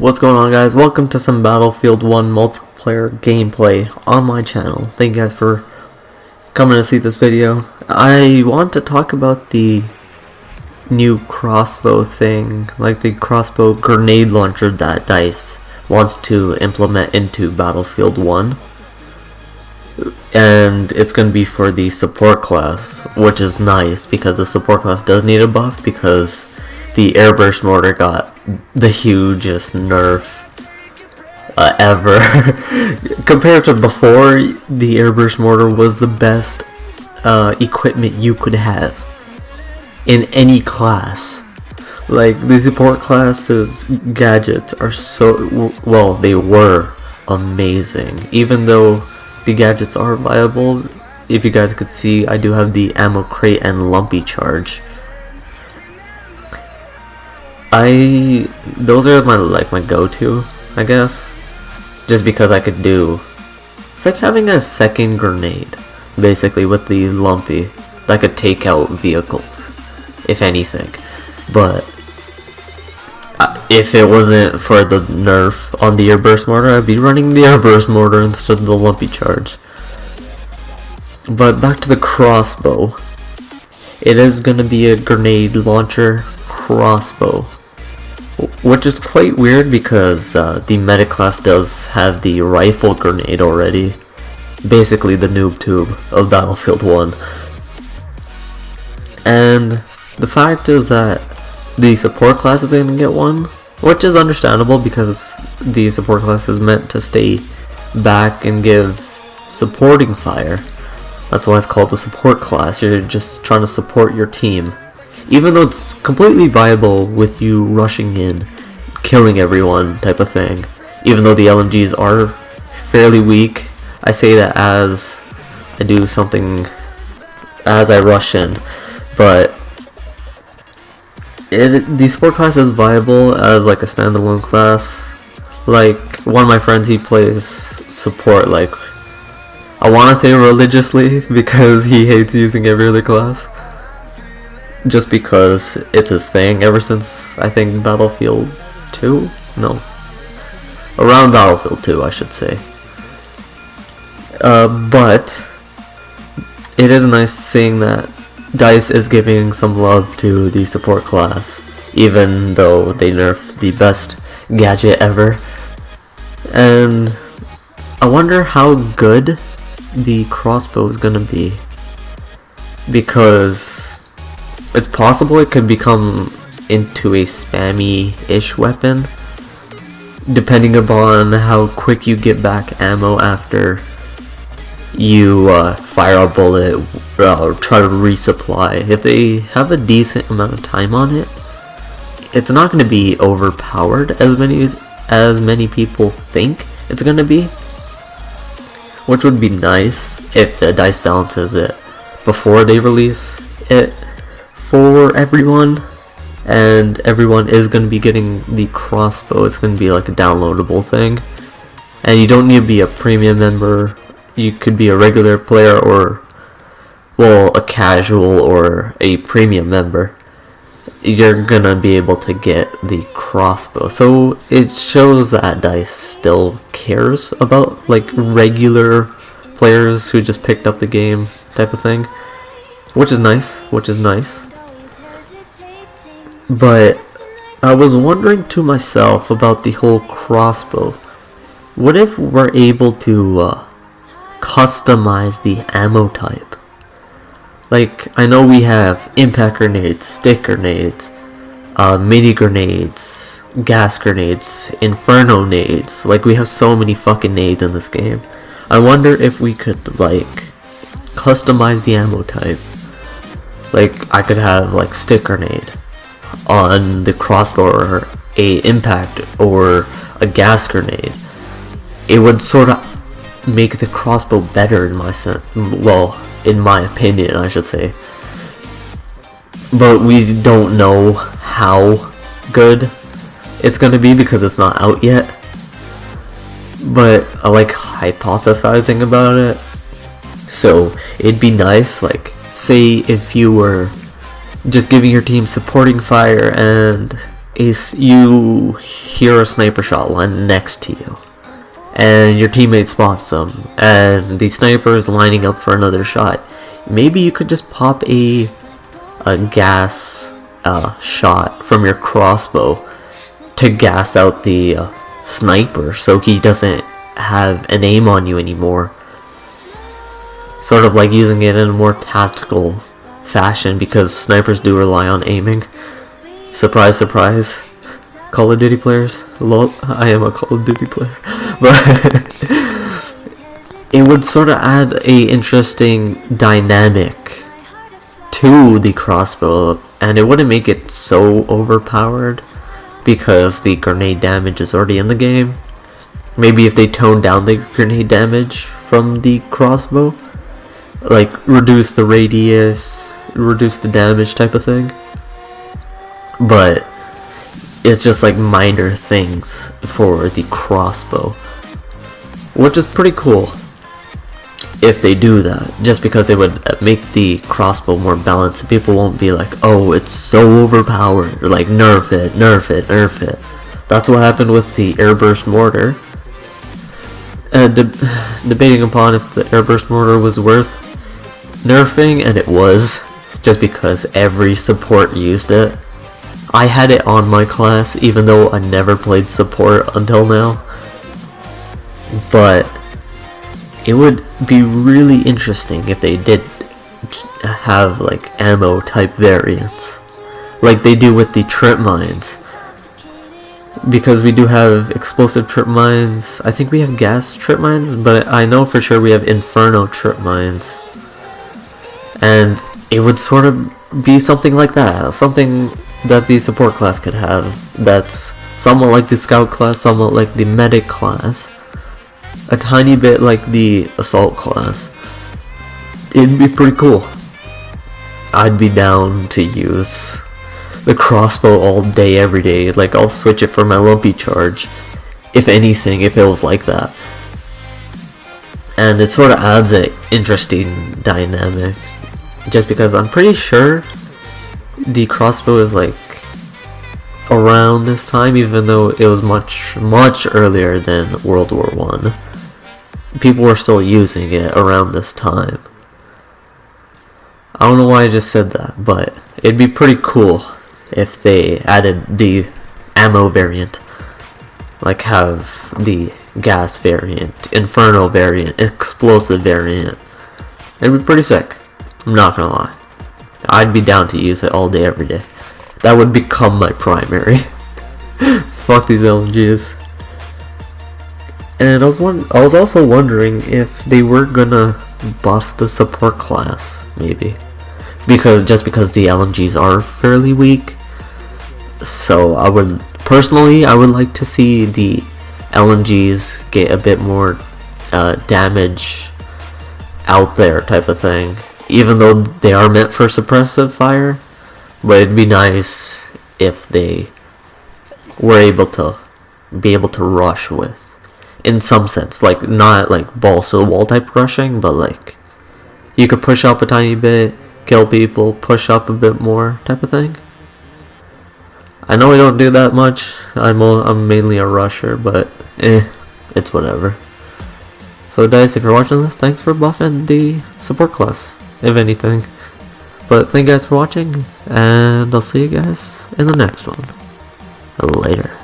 What's going on, guys? Welcome to some Battlefield 1 multiplayer gameplay on my channel. Thank you guys for coming to see this video. I want to talk about the new crossbow thing, like the crossbow grenade launcher that DICE wants to implement into Battlefield 1. And it's going to be for the support class, which is nice because the support class does need a buff because the airburst mortar got the hugest nerf ever. Compared to before, the airburst mortar was the best equipment you could have in any class. Like, the support class's gadgets are so, well, they were amazing. Even though the gadgets are viable, if you guys could see, I do have the ammo crate and lumpy charge. Those are my go-to, I guess, just because I could do, it's like having a second grenade, basically, with the lumpy, that could take out vehicles, if anything. But if it wasn't for the nerf on the airburst mortar, I'd be running the airburst mortar instead of the lumpy charge. But back to the crossbow. It is gonna be a grenade launcher crossbow, which is quite weird because the medic class does have the rifle grenade already, basically the noob tube of Battlefield 1. And the fact is that the support class is going to get one, which is understandable because the support class is meant to stay back and give supporting fire. That's why it's called the support class. You're just trying to support your team. Even though it's completely viable with you rushing in, killing everyone type of thing. Even though the LMGs are fairly weak, I say that as I do something, as I rush in. But the support class is viable as like a standalone class. Like, one of my friends, he plays support, like, I want to say religiously, because he hates using every other class. Just because it's his thing ever since, I think, Battlefield 2? No. Around Battlefield 2, I should say. But it is nice seeing that DICE is giving some love to the support class, even though they nerfed the best gadget ever. And I wonder how good the crossbow is gonna be, because it's possible it could become into a spammy-ish weapon, depending upon how quick you get back ammo after you fire a bullet or try to resupply. If they have a decent amount of time on it, it's not going to be overpowered as many people think it's going to be, which would be nice if DICE balances it before they release it for everyone, and everyone is going to be getting the crossbow. It's going to be like a downloadable thing, and you don't need to be a premium member. You could be a regular player, or, well, a casual or a premium member. You're going to be able to get the crossbow. So it shows that DICE still cares about, like, regular players who just picked up the game type of thing, which is nice. But I was wondering to myself about the whole crossbow. What if we're able to customize the ammo type? Like, I know we have impact grenades, stick grenades, mini grenades, gas grenades, inferno nades. Like, we have so many fucking nades in this game. I wonder if we could, like, customize the ammo type. Like, I could have, like, stick grenade on the crossbow, or a impact, or a gas grenade. It would sort of make the crossbow better in my in my opinion, I should say. But we don't know how good it's gonna be because it's not out yet. But I like hypothesizing about it. So it'd be nice, like, say if you were just giving your team supporting fire and you hear a sniper shot land next to you, and your teammate spots them, and the sniper is lining up for another shot. Maybe you could just pop a gas shot from your crossbow to gas out the sniper, so he doesn't have an aim on you anymore. Sort of like using it in a more tactical fashion, because snipers do rely on aiming. Surprise, surprise. Call of Duty players. Lol, I am a Call of Duty player. But it would sort of add a interesting dynamic to the crossbow, and it wouldn't make it so overpowered because the grenade damage is already in the game. Maybe if they tone down the grenade damage from the crossbow, like reduce the radius, reduce the damage type of thing. But it's just like minor things for the crossbow, which is pretty cool if they do that, just because it would make the crossbow more balanced. People won't be like, oh, it's so overpowered, like nerf it, nerf it, nerf it. That's what happened with the airburst mortar. Debating upon if the airburst mortar was worth nerfing, and it was, just because every support used it. I had it on my class, even though I never played support until now. But it would be really interesting if they did have like ammo type variants, like they do with the trip mines. Because we do have explosive trip mines. I think we have gas trip mines, but I know for sure we have inferno trip mines. And it would sort of be something like that, something that the support class could have, that's somewhat like the scout class, somewhat like the medic class, a tiny bit like the assault class. It'd be pretty cool. I'd be down to use the crossbow all day, every day. Like, I'll switch it for my lumpy charge, if anything, if it was like that. And it sort of adds an interesting dynamic, just because I'm pretty sure the crossbow is like around this time, even though it was much earlier than World War I. People were still using it around this time. I don't know why I just said that, but it'd be pretty cool if they added the ammo variant, like have the gas variant, inferno variant, explosive variant. It'd be pretty sick, I'm not gonna lie. I'd be down to use it all day, every day. That would become my primary. Fuck these LMGs. And I was also wondering if they were gonna buff the support class, maybe, because the LMGs are fairly weak. So I would like to see the LMGs get a bit more damage out there, type of thing. Even though they are meant for suppressive fire, but it'd be nice if they were able to rush with, in some sense, like not like balls to the wall type rushing, but like you could push up a tiny bit, kill people, push up a bit more type of thing. I know I don't do that much. I'm mainly a rusher, but it's whatever. So guys, if you're watching this, thanks for buffing the support class, if anything. But thank you guys for watching, and I'll see you guys in the next one. Later.